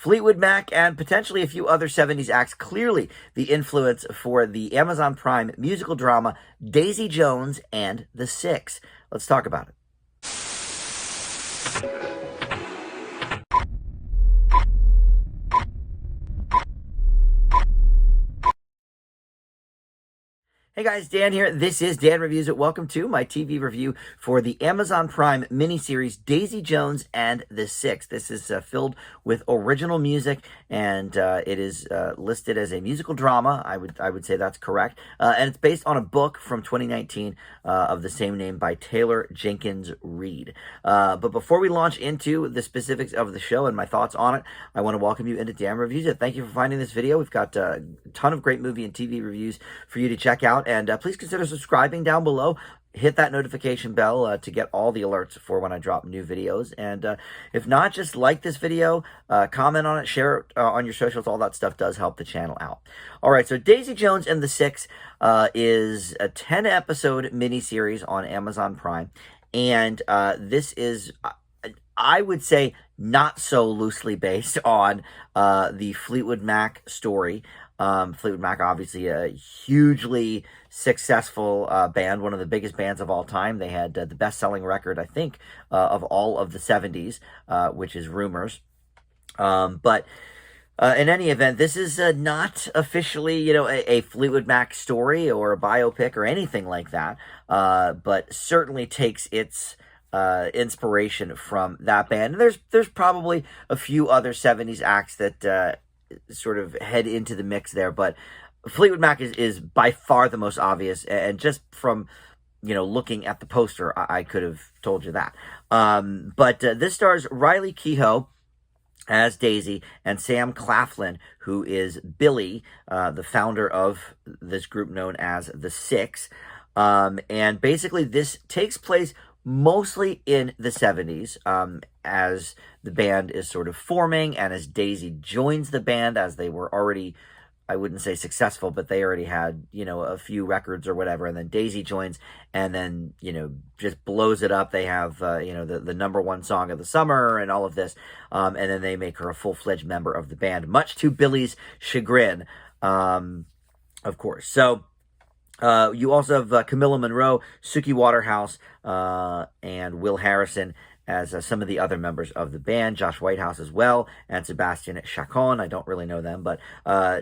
Fleetwood Mac and potentially a few other 70s acts. Clearly the influence for the Amazon Prime musical drama Daisy Jones and the Six. Let's talk about it. Hey guys, Dan here. This is Dan Reviews It. Welcome to my TV review for the Amazon Prime miniseries Daisy Jones and the Six. This is filled with original music, and it is listed as a musical drama. I would say that's correct, and it's based on a book from 2019 of the same name by Taylor Jenkins Reid. But before we launch into the specifics of the show and my thoughts on it, I want to welcome you into Dan Reviews It. Thank you for finding this video. We've got a ton of great movie and TV reviews for you to check out. And please consider subscribing down below. Hit that notification bell to get all the alerts for when I drop new videos. And if not, just like this video, comment on it, share it on your socials. All that stuff does help the channel out. All right, so Daisy Jones and the Six is a 10-episode miniseries on Amazon Prime. And this is, I would say, not so loosely based on the Fleetwood Mac story. Fleetwood Mac, obviously a hugely successful band, one of the biggest bands of all time. They had the best-selling record, I think, of all of the 70s, which is Rumors. But in any event, this is not officially, a Fleetwood Mac story or a biopic or anything like that, but certainly takes its inspiration from that band. And there's probably a few other 70s acts that sort of head into the mix there, but Fleetwood Mac is by far the most obvious, and just from looking at the poster, I could have told you that. But this stars Riley Keough as Daisy and Sam Claflin, who is Billy, the founder of this group known as the Six. And basically this takes place mostly in the 70s, as the band is sort of forming, and as Daisy joins the band, as they were already, I wouldn't say successful, but they already had, a few records or whatever, and then Daisy joins, and then, just blows it up. They have, the number one song of the summer and all of this, and then they make her a full-fledged member of the band, much to Billy's chagrin, of course. So, you also have Camilla Monroe, Suki Waterhouse, and Will Harrison as some of the other members of the band. Josh Whitehouse as well, and Sebastian Chacon. I don't really know them, but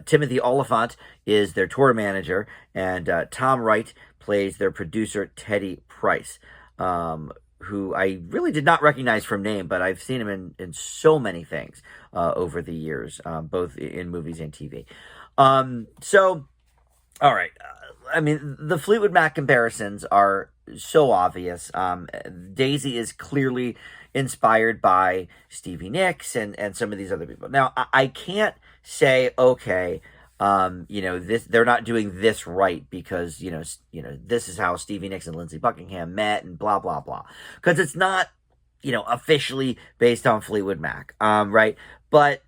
Timothy Oliphant is their tour manager, and Tom Wright plays their producer, Teddy Price, who I really did not recognize from name, but I've seen him in so many things over the years, both in movies and TV. So, all right. I mean, the Fleetwood Mac comparisons are so obvious. Daisy is clearly inspired by Stevie Nicks and some of these other people. Now, I can't say, okay, they're not doing this right because, this is how Stevie Nicks and Lindsey Buckingham met and blah, blah, blah. Because it's not, officially based on Fleetwood Mac, right? But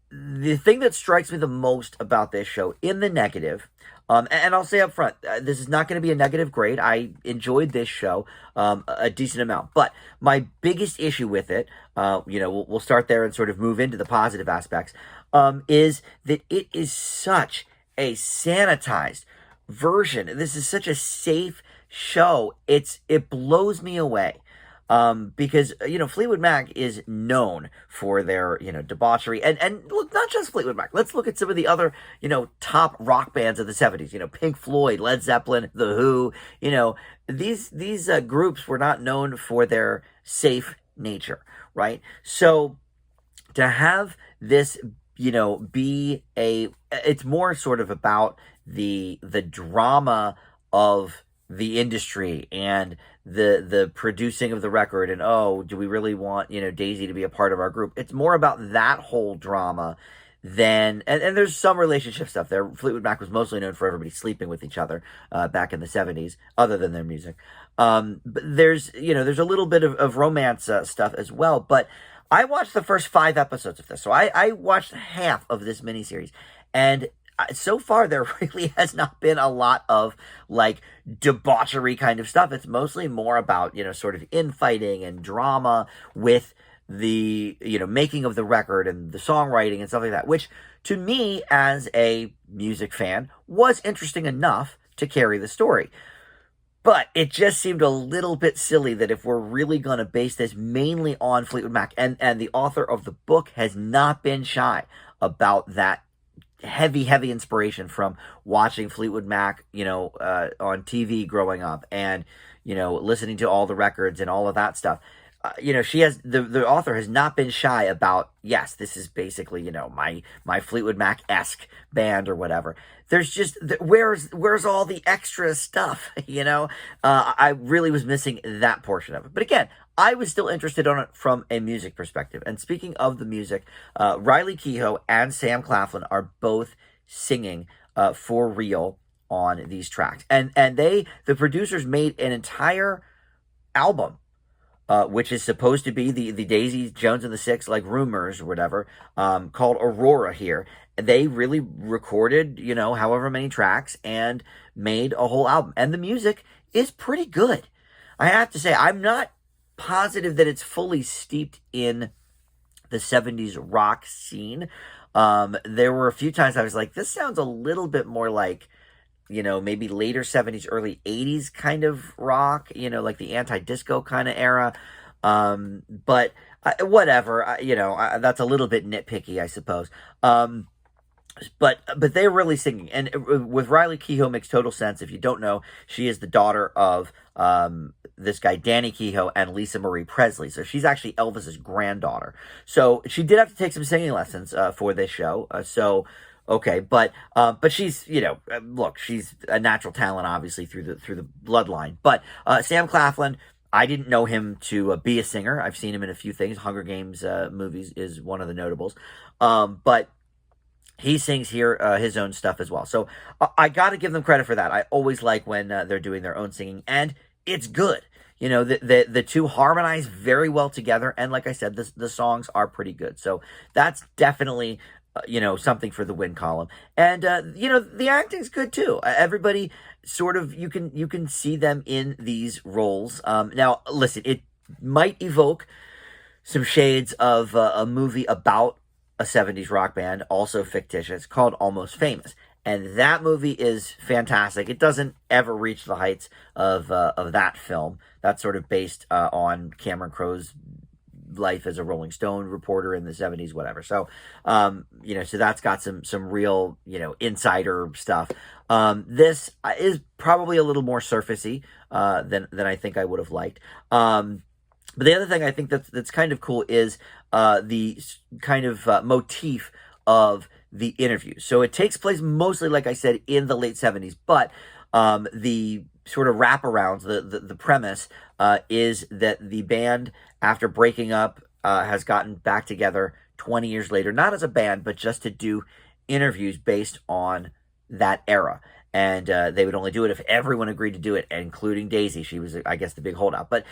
the thing that strikes me the most about this show, in the negative, and I'll say up front, this is not going to be a negative grade. I enjoyed this show a decent amount. But my biggest issue with it, we'll start there and sort of move into the positive aspects, is that it is such a sanitized version. This is such a safe show. It blows me away. Because, Fleetwood Mac is known for their, debauchery. And look, not just Fleetwood Mac. Let's look at some of the other, top rock bands of the 70s. Pink Floyd, Led Zeppelin, The Who. These groups were not known for their safe nature, right? So to have this, be it's more sort of about the drama of the industry and the producing of the record, and do we really want Daisy to be a part of our group? It's more about that whole drama than, and there's some relationship stuff there. Fleetwood Mac was mostly known for everybody sleeping with each other back in the 70s, other than their music. But there's a little bit of romance stuff as well. But I watched the first 5 episodes of this, so I watched half of this miniseries, and so far there really has not been a lot of like debauchery kind of stuff. It's mostly more about, sort of infighting and drama with the, making of the record and the songwriting and stuff like that, which to me as a music fan was interesting enough to carry the story. But it just seemed a little bit silly that if we're really going to base this mainly on Fleetwood Mac, and the author of the book has not been shy about that heavy inspiration from watching Fleetwood Mac, on TV growing up, and, listening to all the records and all of that stuff. She has, the author has not been shy about, yes, this is basically, my Fleetwood Mac-esque band or whatever. There's just, where's all the extra stuff, I really was missing that portion of it. But again, I was still interested on it from a music perspective. And speaking of the music, Riley Keough and Sam Claflin are both singing for real on these tracks. And the producers made an entire album, which is supposed to be the Daisy Jones and the Six, like Rumors or whatever, called Aurora here. They really recorded, however many tracks and made a whole album. And the music is pretty good. I have to say, I'm not positive that it's fully steeped in the 70s rock scene. There were a few times I was like, this sounds a little bit more like, maybe later 70s, early 80s kind of rock, like the anti-disco kind of era. But whatever, that's a little bit nitpicky, I suppose. But they're really singing. And with Riley Keough makes total sense. If you don't know, she is the daughter of this guy, Danny Keough, and Lisa Marie Presley. So she's actually Elvis's granddaughter. So she did have to take some singing lessons for this show. Okay, but she's, look, she's a natural talent, obviously, through the bloodline. But Sam Claflin, I didn't know him to be a singer. I've seen him in a few things. Hunger Games movies is one of the notables. But he sings here his own stuff as well. So I got to give them credit for that. I always like when they're doing their own singing, and it's good. The two harmonize very well together, and like I said, the songs are pretty good. So that's definitely something for the win column. And the acting's good too. Everybody sort of, you can see them in these roles. Now listen, it might evoke some shades of a movie about a 70s rock band, also fictitious, called Almost Famous. And that movie is fantastic. It doesn't ever reach the heights of that film. That's sort of based on Cameron Crowe's life as a Rolling Stone reporter in the 70s, whatever. So, so that's got some real, insider stuff. This is probably a little more surfacey than I think I would have liked. But the other thing I think that's kind of cool is the kind of motif of the interview. So it takes place mostly, like I said, in the late 70s, but the sort of wraparounds, the premise is that the band, after breaking up, has gotten back together 20 years later, not as a band, but just to do interviews based on that era. And they would only do it if everyone agreed to do it, including Daisy. She was, I guess, the big holdout. But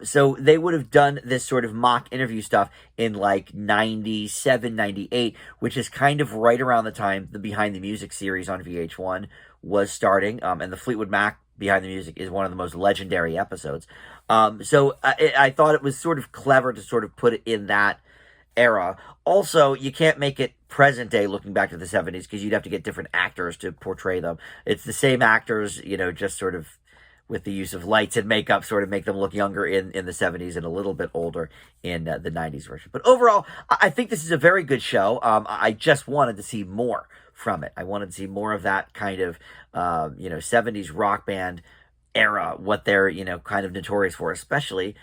so they would have done this sort of mock interview stuff in like 97, 98, which is kind of right around the time the Behind the Music series on VH1 was starting. And the Fleetwood Mac Behind the Music is one of the most legendary episodes. So I thought it was sort of clever to sort of put it in that era. Also, you can't make it present day looking back to the 70s because you'd have to get different actors to portray them. It's the same actors, just sort of with the use of lights and makeup, sort of make them look younger in the 70s and a little bit older in the 90s version. But overall, I think this is a very good show. I just wanted to see more from it. I wanted to see more of that kind of, 70s rock band era, what they're, kind of notorious for, especially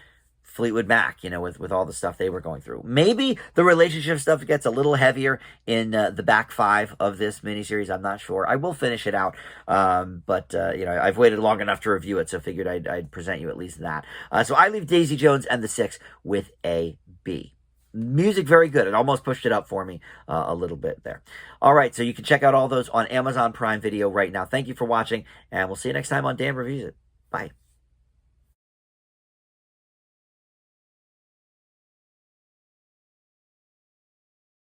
Fleetwood Mac, with all the stuff they were going through. Maybe the relationship stuff gets a little heavier in the back five of this miniseries. I'm not sure. I will finish it out, but I've waited long enough to review it, so figured I'd present you at least that. So I leave Daisy Jones and the Six with a B. Music very good. It almost pushed it up for me a little bit there. All right, so you can check out all those on Amazon Prime Video right now. Thank you for watching, and we'll see you next time on Dan Reviews It. Bye.